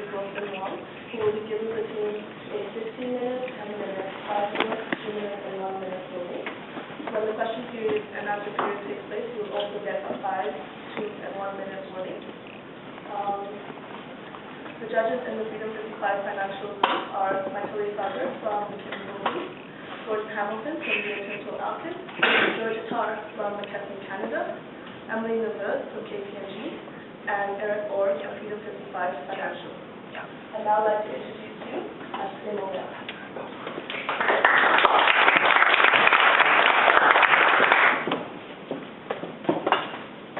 is Wilson Wong. He will be giving the team a 15-minute, 10-minute, 5-minute, 2-minute, and 1-minute warning. When the question period and answer period takes place, you will also get a 5, 2, and 1-minute warning. The judges in the Freedom 55 Financial Group are Michael Sager from McKinsey, Gordon Hamilton from Rio Tinto Alkin, George Tar from McKesson Canada, Emily Neveu from KPMG, and Eric Orr from Freedom 55 Financial. I'd now like to introduce you as Montreal.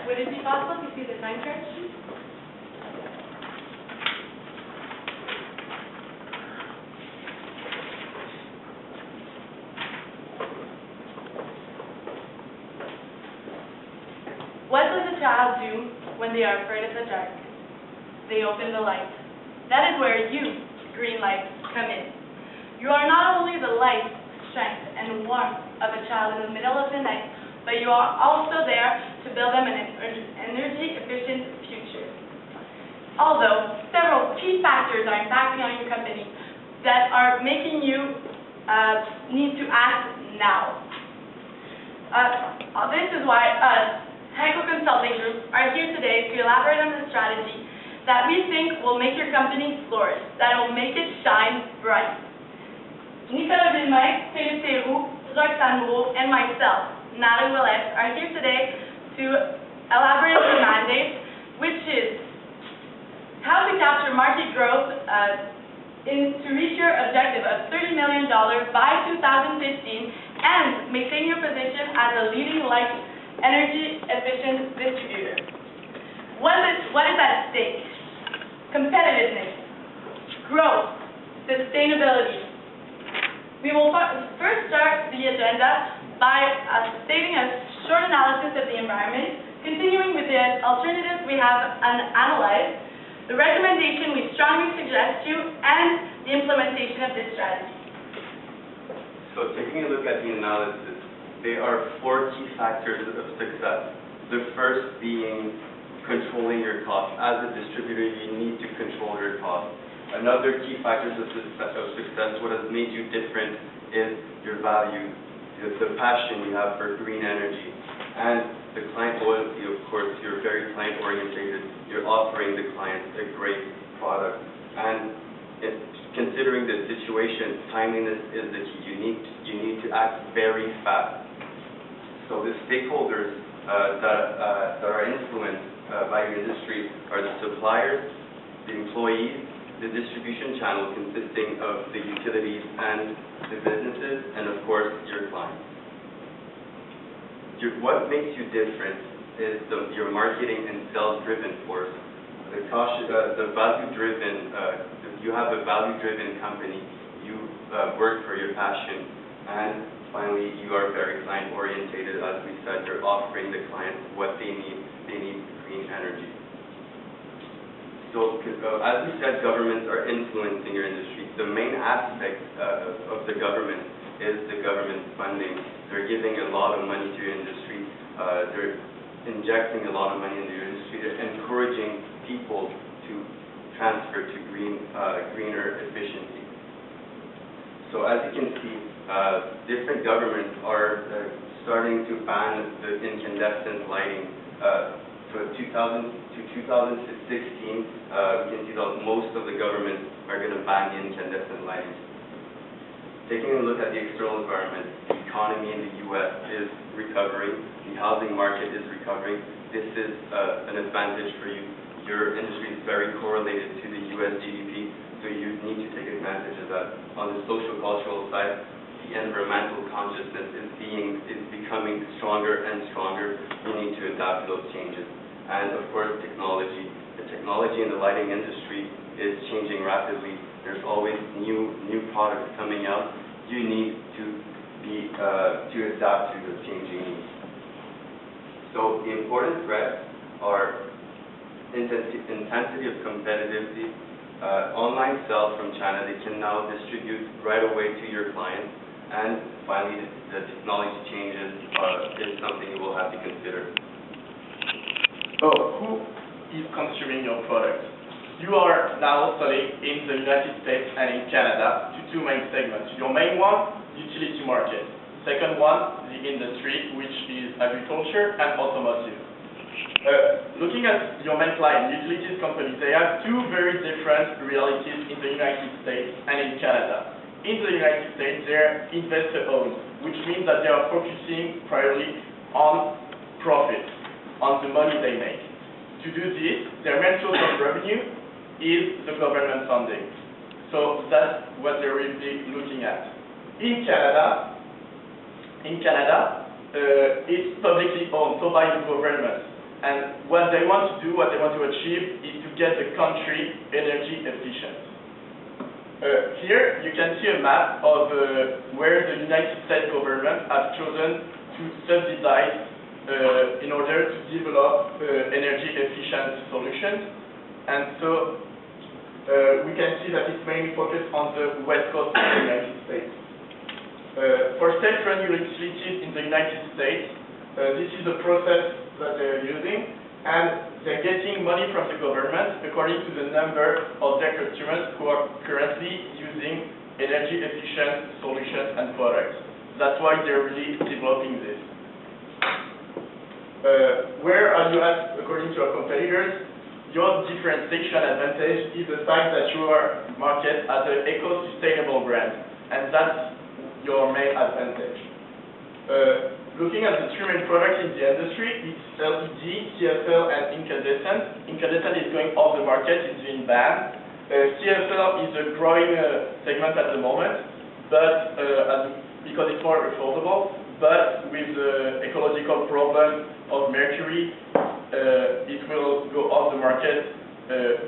Would it be possible to see the time chart, please? What does a child do when they are afraid of the dark? They open the light. That is where you, green light, come in. You are not only the light, strength, and warmth of a child in the middle of the night, but you are also there to build them an energy-efficient future. Although several key factors are impacting on your company that are making you need to act now. This is why us, HEC Consulting Group, are here today to elaborate on the strategy that we think will make your company flourish, that will make it shine bright. Nicolas Villemain, Philippe Theroux, Roxane Moreau, and myself, Natalie Willett, are here today to elaborate on the mandate, which is how to capture market growth to reach your objective of $30 million by 2015 and maintain your position as a leading light energy-efficient distributor. What is at stake? Competitiveness, growth, sustainability. We will first start the agenda by stating a short analysis of the environment, continuing with the alternatives we have analyzed, the recommendation we strongly suggest you, and the implementation of this strategy. So taking a look at the analysis, there are 4 key factors of success. The first being controlling your costs. As a distributor, you need to control your costs. Another key factor of success, what has made you different, is your value, the passion you have for green energy, and the client loyalty. Of course, you're very client-oriented. You're offering the client a great product. And considering the situation, timeliness is the key. You need to act very fast. So the stakeholders that are influenced by your industry are the suppliers, the employees, the distribution channel consisting of the utilities and the businesses, and of course your clients. What makes you different is your marketing and sales-driven force. The value-driven, you have a value-driven company. You work for your passion, and finally, you are very client-oriented. As we said, you're offering the clients what they need. They need green energy. So, as we said, governments are influencing your industry. The main aspect of the government is the government funding. They're giving a lot of money to your industry. They're injecting a lot of money into your industry. They're encouraging people to transfer to greener efficiency. So, as you can see, different governments are starting to ban the incandescent lighting. For 2000 to 2016, we can see that most of the governments are going to ban the incandescent lighting. Taking a look at the external environment, the economy in the U.S. is recovering. The housing market is recovering. This is an advantage for you. Your industry is very correlated to the U.S. GDP, so you need to take advantage of that. On the social-cultural side, the environmental consciousness is becoming stronger and stronger. You need to adapt to those changes. And of course, technology. The technology in the lighting industry is changing rapidly. There's always new products coming out. You need to adapt to the changing needs. So the important threats are intensity of competitivity, online sales from China. They can now distribute right away to your clients. And finally, the technology changes is something you will have to consider. So, who is consuming your product? You are now selling in the United States and in Canada to two main segments. Your main one, utility market. Second one, the industry, which is agriculture and automotive. Looking at your main client, utilities companies, they have two very different realities in the United States and in Canada. In the United States, they're investor-owned, which means that they are focusing primarily on profit, on the money they make. To do this, their main source of revenue is the government funding. So that's what they will be looking at. In Canada, it's publicly owned, so by the government. And what they want to do, what they want to achieve, is to get the country energy efficient. Here, you can see a map of where the United States government has chosen to subsidize in order to develop energy efficient solutions. And so, we can see that it's mainly focused on the west coast of the United States. For state-run utilities in the United States, this is the process that they're using, and they're getting money from the government according to the number of their customers who are currently using energy-efficient solutions and products. That's why they're really developing this. Where are you at according to our competitors? Your differentiation advantage is the fact that you are marketed as an eco-sustainable brand, and that's your main advantage. Looking at the three main products in the industry, it's LED, CFL, and incandescent. Incandescent is going off the market, it's being banned. CFL is a growing segment at the moment, but because it's more affordable, but with the ecological problem of mercury, it will go off the market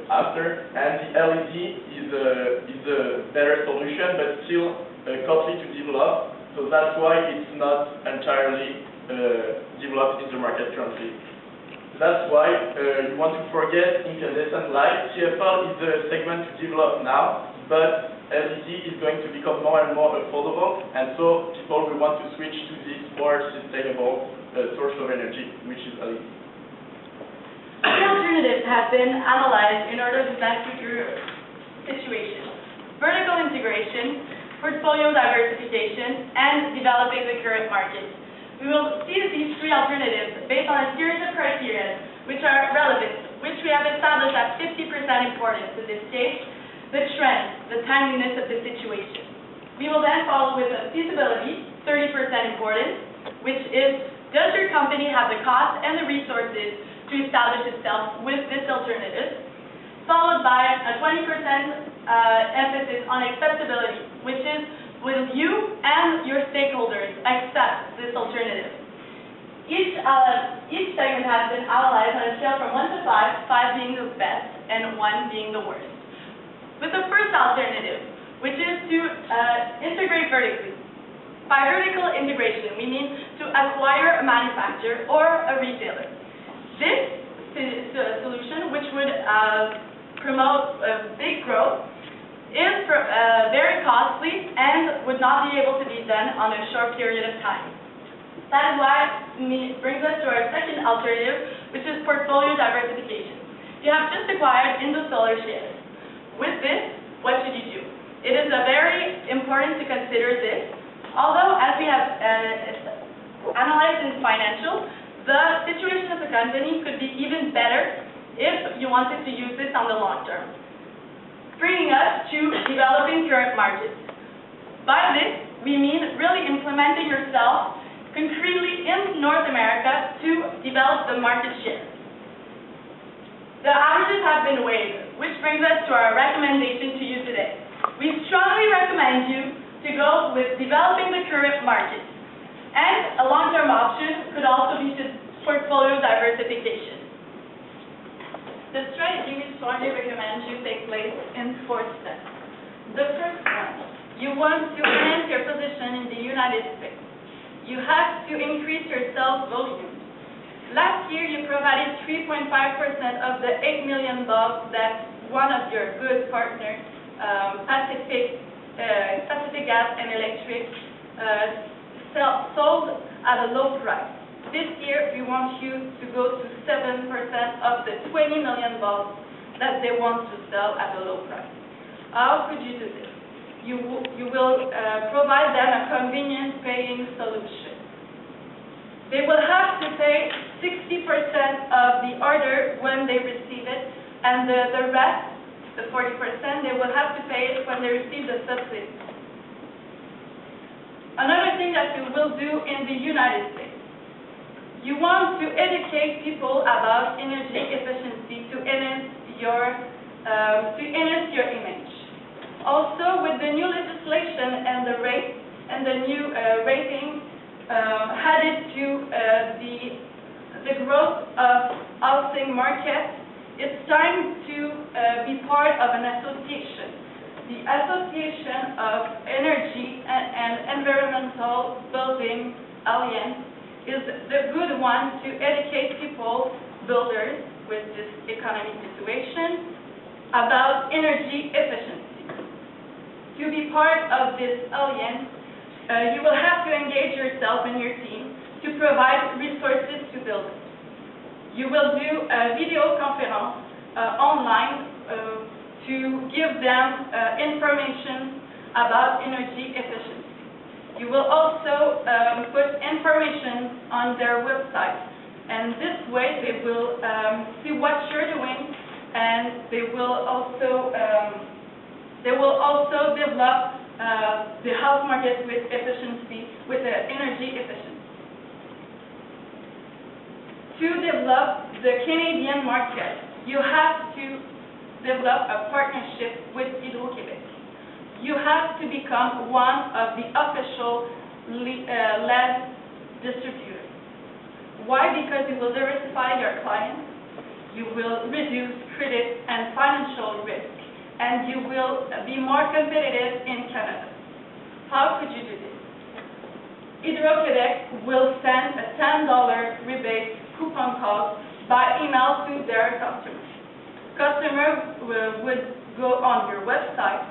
after. And the LED is a better solution, but still costly to develop. So that's why it's not entirely developed in the market currently. That's why you want to forget incandescent light. CFL is the segment to develop now, but LED is going to become more and more affordable, and so people will want to switch to this more sustainable source of energy, which is LED. Three alternatives have been analyzed in order to best suit your situation: vertical integration, portfolio diversification, and developing the current market. We will see these three alternatives based on a series of criteria which are relevant, which we have established at 50% importance in this case: the trend, the timeliness of the situation. We will then follow with a feasibility, 30% importance, which is, does your company have the cost and the resources to establish itself with this alternative? Followed by a 20% emphasis on acceptability, which is, will you and your stakeholders accept this alternative? Each segment has been analyzed on a scale from 1 to 5, 5 being the best and 1 being the worst. With the first alternative, which is to integrate vertically. By vertical integration, we mean to acquire a manufacturer or a retailer. This is a solution which would promote big growth, is very costly, and would not be able to be done on a short period of time. That is why it brings us to our second alternative, which is portfolio diversification. You have just acquired Indosolar shares. With this, what should you do? It is very important to consider this, although as we have analyzed in financial, the situation of the company could be even better if you wanted to use this on the long term. Bringing us to developing current markets. By this, we mean really implementing yourself concretely in North America to develop the market share. The averages have been waived, which brings us to our recommendation to you today. We strongly recommend you to go with developing the current market. And a long-term option could also be portfolio diversification. The strategy we strongly recommend you take place in 4 steps. The first one, you want to enhance your position in the United States. You have to increase your sales volume. Last year, you provided 3.5% of the $8 million that one of your good partners, Pacific Gas and Electric, sold at a low price. This year, we want you to go to 7% of the $20 million that they want to sell at a low price. How could you do this? You will provide them a convenient paying solution. They will have to pay 60% of the order when they receive it, and the rest, the 40%, they will have to pay it when they receive the subsidy. Another thing that you will do in the United States, you want to educate people about energy efficiency to enhance your image. Also, with the new legislation and the new rating added to the growth of housing market, it's time to be part of an association. The Association of Energy and Environmental Building Alliance is the good one to educate people, builders with this economic situation, about energy efficiency. To be part of this alliance, you will have to engage yourself and your team to provide resources to builders. You will do a video conference online to give them information about energy efficiency. You will also put information on their website, and this way they will see what you're doing, and they will also develop the house market with efficiency, with the energy efficiency. To develop the Canadian market, you have to develop a partnership with Hydro-Québec. You have to become one of the official LED distributors. Why? Because you will diversify your clients, you will reduce credit and financial risk, and you will be more competitive in Canada. How could you do this? Hydro-Québec will send a $10 rebate coupon code by email to their customers. Customer would go on your website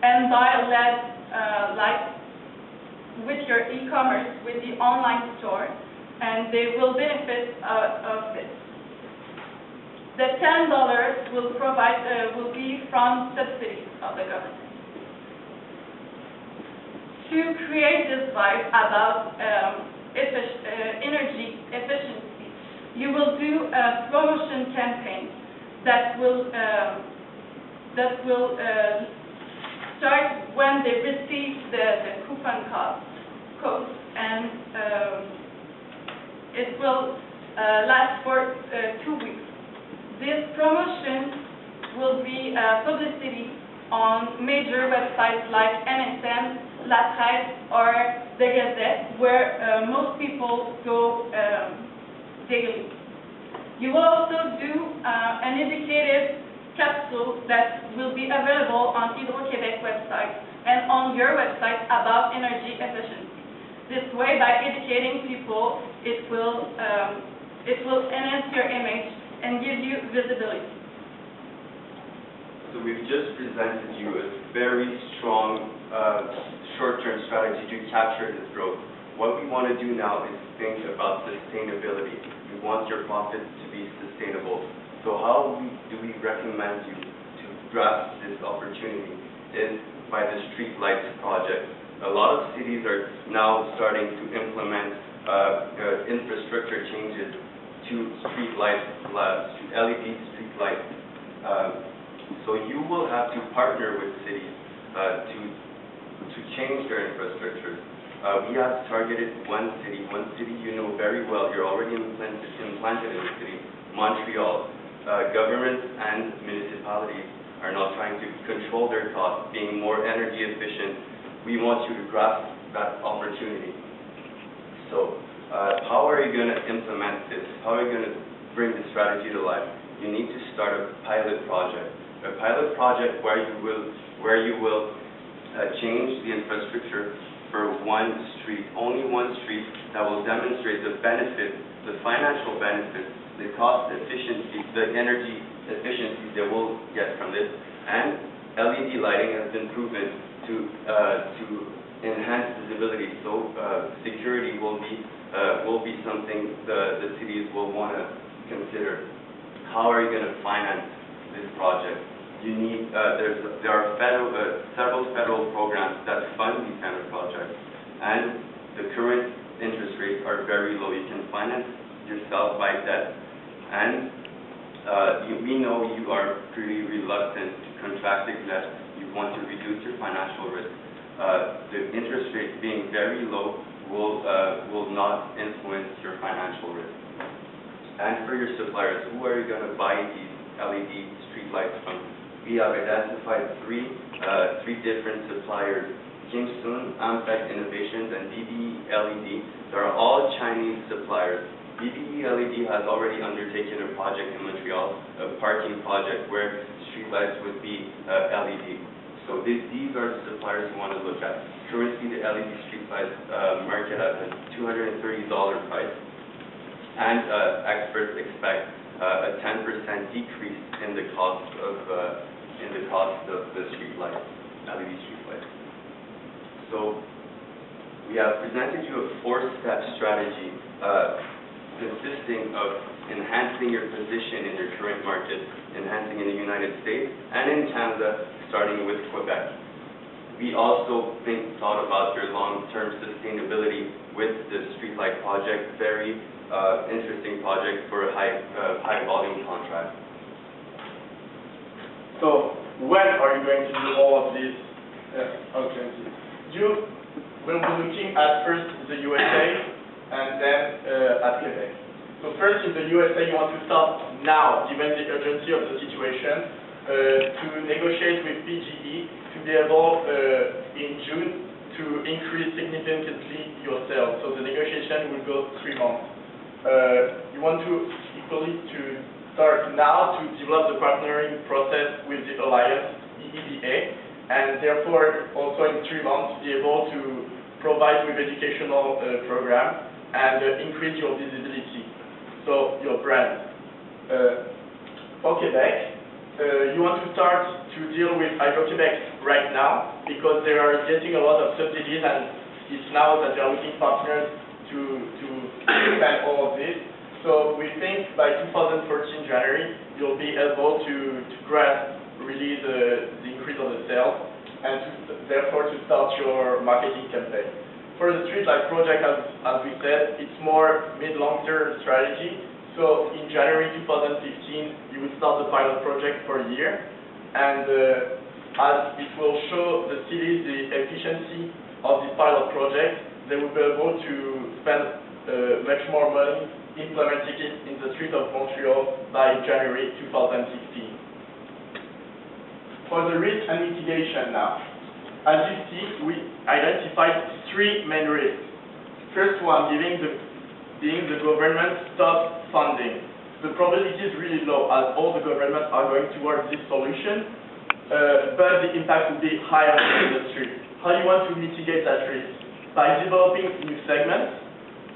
and buy a LED light with your e-commerce, with the online store, and they will benefit of this. The $10 will be from subsidies of the government. To create this vibe about energy efficiency, you will do a promotion campaign that will start when they receive the coupon code, and it will last for 2 weeks. This promotion will be publicity on major websites like MSN, La Presse, or The Gazette, where most people go daily. You will also do an educative capsule that will be available on Hydro-Québec website and on your website about energy efficiency. This way, by educating people, it will enhance your image and give you visibility. So we've just presented you a very strong short-term strategy to capture this growth. What we want to do now is think about sustainability. We want your profits to be sustainable. So how do we recommend you to grasp this opportunity is by the street lights project. A lot of cities are now starting to implement infrastructure changes to street lights, to LED street lights. So you will have to partner with cities to change their infrastructure. We have targeted one city you know very well. You're already implanted in the city, Montreal. Governments and municipalities are now trying to control their costs, being more energy efficient. We want you to grasp that opportunity. So, how are you going to implement this? How are you going to bring the strategy to life? You need to start a pilot project. A pilot project where you will change the infrastructure for one street, only one street, that will demonstrate the benefits, the financial benefits, the cost efficiency, the energy efficiency they will get from this. And LED lighting has been proven to enhance visibility, so security will be something the cities will want to consider. How are you going to finance this project, you need, there are several federal programs that fund these kind of projects, and the current interest rates are very low. You can finance yourself by debt, and we know you are pretty reluctant to contract debt. You want to reduce your financial risk. The interest rate being very low will not influence your financial risk. And for your suppliers, who are you going to buy these LED streetlights from? We have identified three different suppliers: Kimsun, Amtech Innovations, and BBE LED. They are all Chinese suppliers. BBE LED has already undertaken a project in Montreal, a parking project where streetlights would be LED. So these are the suppliers you want to look at. Currently, the LED streetlights market at a $230 price, and experts expect a 10% decrease in the cost of the streetlights, LED streetlights. So we have presented you a 4-step strategy consisting of enhancing your position in your current market, enhancing in the United States and in Canada, starting with Quebec. We also thought about your long-term sustainability with the streetlight project, very interesting project for a high volume contract. So when are you going to do all of this? You will be looking at first the USA and then at Quebec. So first in the USA, you want to start now, given the urgency of the situation, to negotiate with PGE to be able in June to increase significantly your sales. So the negotiation will go 3 months. You want to equally to start now to develop the partnering process with the Alliance, EEDA, and therefore also in 3 months be able to provide with educational program and increase your visibility, so your brand. For Quebec, you want to start to deal with Hydro-Quebec right now because they are getting a lot of subsidies, and it's now that they are looking partners to spend all of this. So we think by 2014 January, you'll be able to grasp really the increase of the sales and therefore to start your marketing campaign. For the streetlight project, as we said, it's more mid-long-term strategy. So in January 2015, you will start the pilot project for a year, and as it will show the cities the efficiency of this pilot project, they will be able to spend much more money implementing it in the street of Montreal by January 2016. For the risk and mitigation now, as you see, we identified 3 main risks. First one, being the government stop funding. The probability is really low, as all the governments are going towards this solution, but the impact will be higher in the industry. How do you want to mitigate that risk? By developing new segments,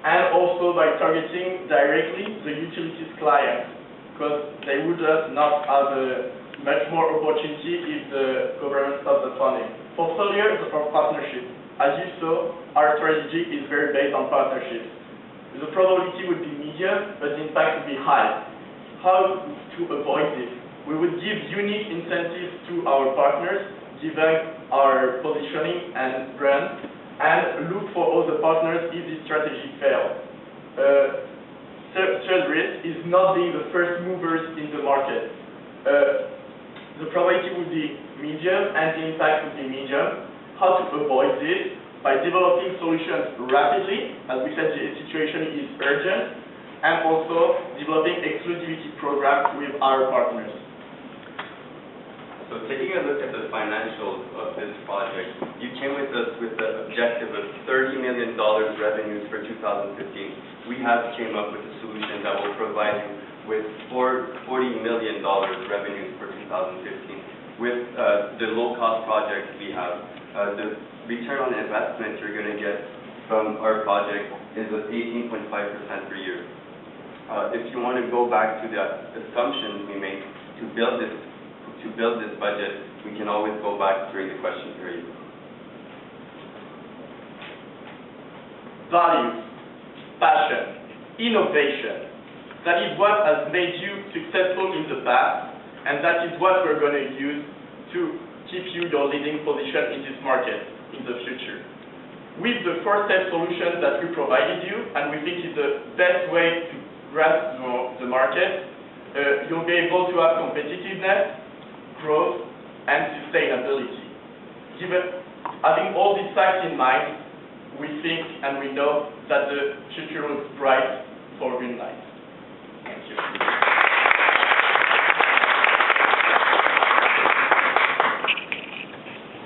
and also by targeting directly the utilities clients, because they would not have much more opportunity if the government stops the funding. Portfolios or partnerships. As you saw, our strategy is very based on partnerships. The probability would be medium, but the impact would be high. How to avoid this? We would give unique incentives to our partners, given our positioning and brand, and look for other partners if this strategy fails. Third risk is not being the first movers in the market. The probability would be medium and the impact would be medium. How to avoid this? By developing solutions rapidly, as we said, the situation is urgent, and also developing exclusivity programs with our partners. So taking a look at the financials of this project, you came with us with the objective of $30 million revenues for 2015. We have came up with a solution that will provide you with $40 million revenues for 2015. With the low-cost projects we have, the return on investment you're going to get from our project is of 18.5% per year. If you want to go back to the assumptions we made to build this budget, we can always go back during the question period. Values, passion, innovation. That is what has made you successful in the past, And that is what we're going to use to keep you your leading position in this market in the future. With the four-step solution that we provided you, and we think is the best way to grasp the market, you'll be able to have competitiveness, growth, and sustainability. Having all these facts in mind, we think and we know that the future looks bright for Greenlight. Thank you.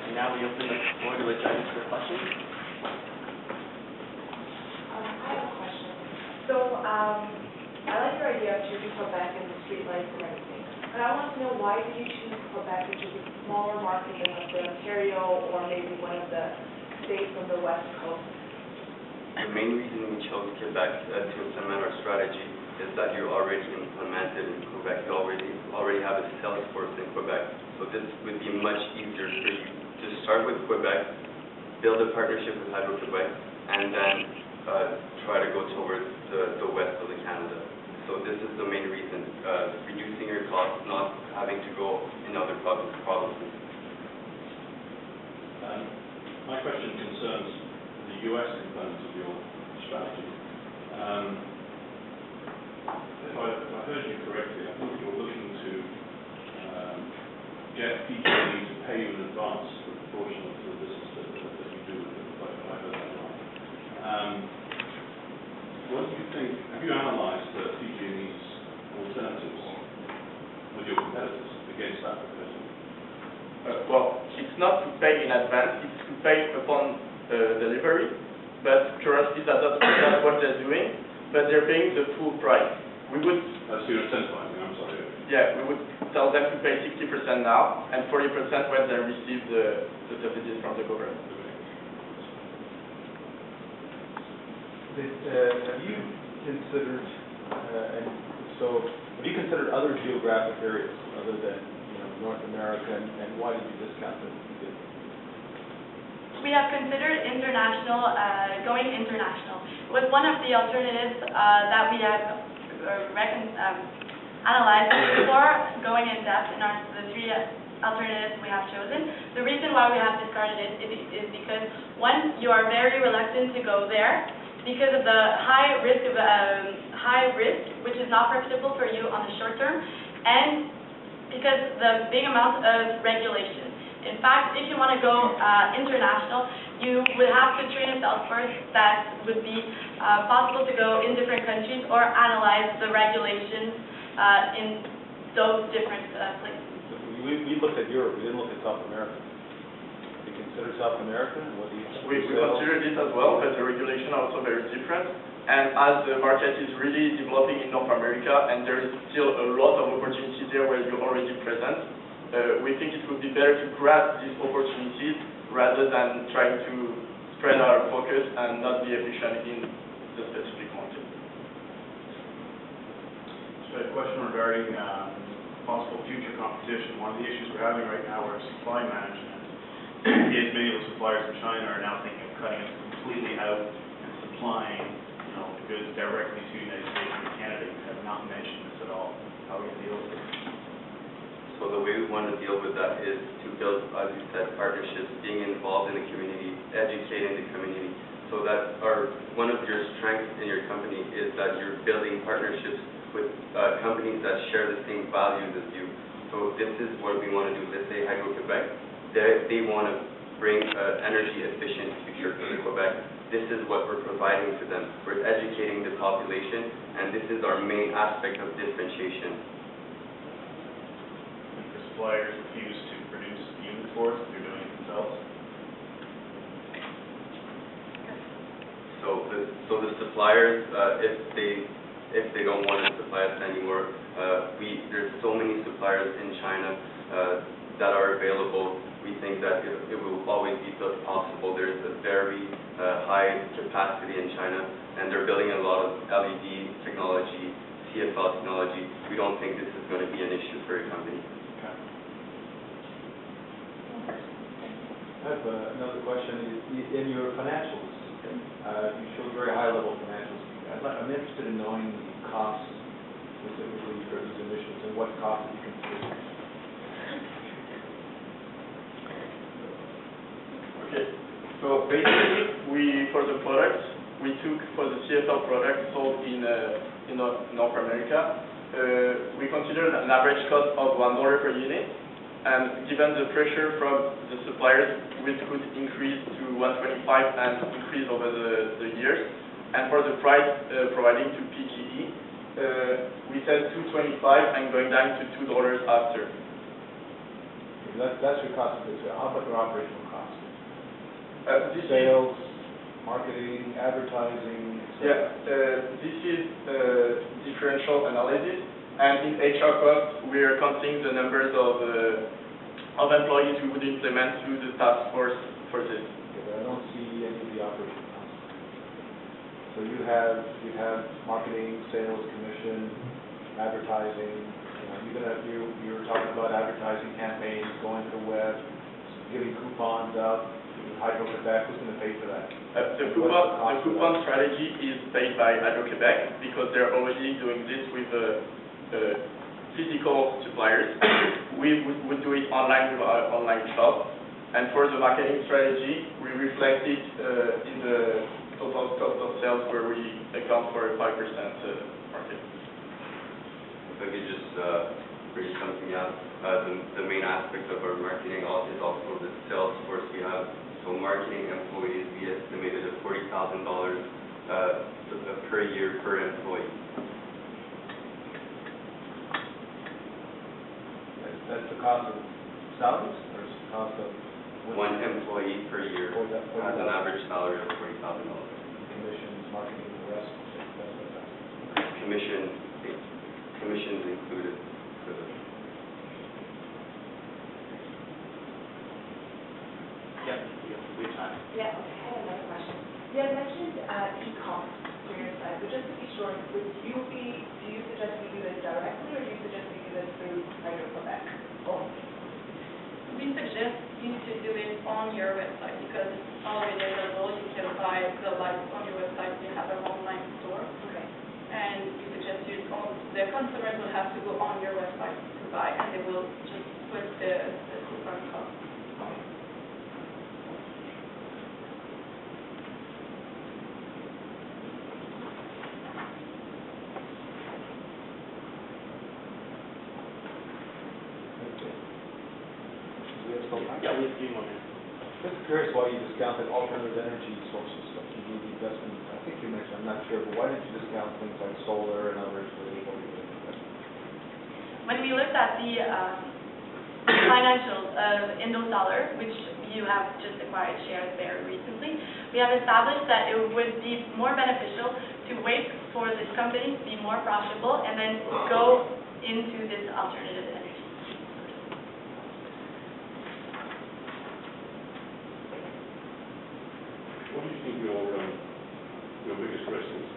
And now we open the floor to attorneys for questions. I have a question. So, I like your idea of choosing Quebec and the streetlights and everything. But I want to know, why did you choose Quebec, which is a smaller market than, let's say, Ontario or maybe one of the states on the West Coast? The main reason we chose Quebec to implement our strategy is that you're already implemented in Quebec. You already have a sales force in Quebec. So this would be much easier for you to start with Quebec, build a partnership with Hydro-Quebec, and then try to go towards the west of Canada. So this is the main reason, reducing your costs, not having to go in other provinces. My question concerns the U.S. component of your strategy. If I heard you correctly, I think you're looking to get PG&E to pay you in advance for the portion of the business that you do with them, if I heard that right. What do you think, have you analysed PG&E's alternatives with your competitors against that proposal? Well, it's not to pay in advance, it's to pay upon delivery, but currently that's what they're doing, but they're paying the full price. We would... That's your incentivizing, I'm sorry. Yeah, we would tell them to pay 60% now, and 40% when they receive the subsidies from the government. Have you considered, have you considered other geographic areas other than North America, and why did you discount them? We have considered international, going international. It was one of the alternatives that we have analyzed before going in depth in the three alternatives we have chosen. The reason why we have discarded it is because, one, you are very reluctant to go there because of the high risk, which is not profitable for you on the short term, and because the big amount of regulation. In fact, if you want to go international, you would have to train a sales force that would be possible to go in different countries or analyze the regulations in those different places. We looked at Europe, we didn't look at South America. We consider South America? We considered it as well, but the regulations are also very different. And as the market is really developing in North America, and there is still a lot of opportunities there where you're already present, we think it would be better to grasp these opportunities rather than trying to spread our focus and not be efficient in the specific market. So a question regarding possible future competition. One of the issues we're having right now is supply management. Many of the suppliers in China are now thinking of cutting us completely out and supplying the goods directly to the United States and Canada. You have not mentioned this at all. How are we going to deal with it? So the way we want to deal with that is to build, as you said, partnerships, being involved in the community, educating the community, so that one of your strengths in your company is that you're building partnerships with companies that share the same values as you. So this is what we want to do. Let's say Hydro-Quebec, they want to bring energy efficient future to Quebec. This is what we're providing to them. We're educating the population, and this is our main aspect of differentiation. Suppliers refuse to produce units for us, they're doing it themselves. So the suppliers, if they don't want to supply us anymore, there's so many suppliers in China that are available. We think that it will always be possible. There's a very high capacity in China, and they're building a lot of LED technology, CFL technology. We don't think this is going to be an issue for your company. I have another question. In your financials, you show very high-level financials. I'm interested in knowing the costs specifically for these emissions, and what cost do you consider? Okay. So basically, for the products, we took for the CSR products sold in North America, we considered an average cost of $1 per unit, and given the pressure from the suppliers, which could increase to $1.25 and increase over the years, and for the price providing to PGE, we said $2.25 and going down to $2 after. That's your cost of goods. How about your operational costs? Sales, marketing, advertising, etc. Yeah, this is differential analysis, and in HR costs, we are counting the numbers of employees we would implement through the task force for this. Okay, but I don't see any of the operational costs. So you have marketing, sales, commission, advertising. You were talking about advertising campaigns, going to the web, giving coupons out. Hydro-Quebec, who's going to pay for that? The coupon strategy is paid by Hydro-Quebec because they're already doing this with physical suppliers. We would do it online with our online shop. And for the marketing strategy, we reflect it in the total cost of sales where we account for a 5% market. If I could just bring something up, the main aspect of our marketing is also the sales force we have. So marketing employees, we estimated at $40,000 per year per employee. That's the cost of salaries, or is the cost of one employee per year has an average salary of $40,000. Commissions, marketing, the rest. Commissions included. Yeah, okay, I have another question. You had mentioned e-commerce for your site, but just to be sure, do you suggest we do this directly, or do you suggest we do this through Hydro-Quebec only? We suggest you to do it on your website because it's already available. You can buy the lights on your website. You have an online store. Okay. And we suggest the customers will have to go on your website to buy, and they will just put the coupon cost. Yeah, we have a few more minutes. Just curious why you discounted alternative energy sources, like you need investment. I think you mentioned, I'm not sure, but why did you discount things like solar and others for the When we looked at the financials of IndoSolar, which you have just acquired shares there recently, we have established that it would be more beneficial to wait for this company to be more profitable and then go into this alternative energy. What do you think your biggest risk is?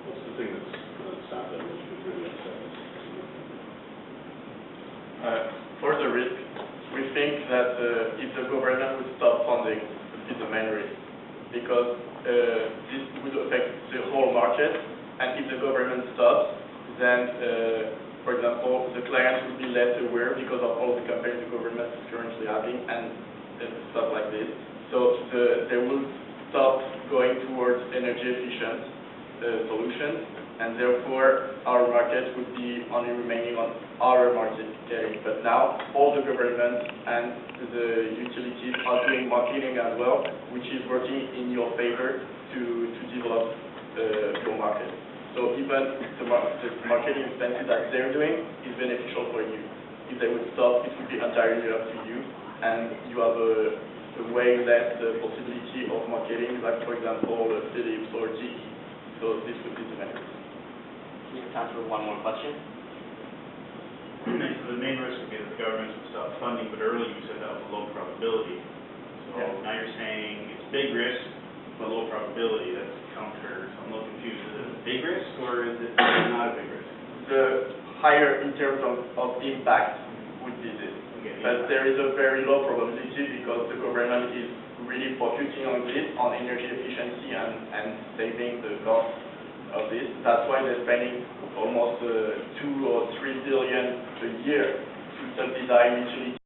What's the thing that's out there which could really upset us? For the risk, we think that if the government would stop funding, would be the main risk, because this would affect the whole market, and if the government stops, then, for example, the clients would be less aware because of all the campaigns the government is currently having and stuff like this. So they will stop going towards energy efficient solutions, and therefore our market would be only remaining on our market carrying. But now all the governments and the utilities are doing marketing as well, which is working in your favor to develop your market. So even the marketing expenses that they're doing is beneficial for you. If they would stop, it would be entirely up to you, and you have a way less possibility of marketing, like for example Philips or GE. So this would be the main risk. We have time for one more question. So the main risk would be that the government would stop funding, but earlier you said that was a low probability. So Yeah. now you're saying it's big risk, but low probability. That's counter. So I'm a little confused. Is it a big risk or is it not a big risk? The higher in terms of impact would be this. Okay, But there is a very low probability because the government is really focusing on this, on energy efficiency and saving the cost of this. That's why they're spending almost 2 or 3 billion a year to subsidize utility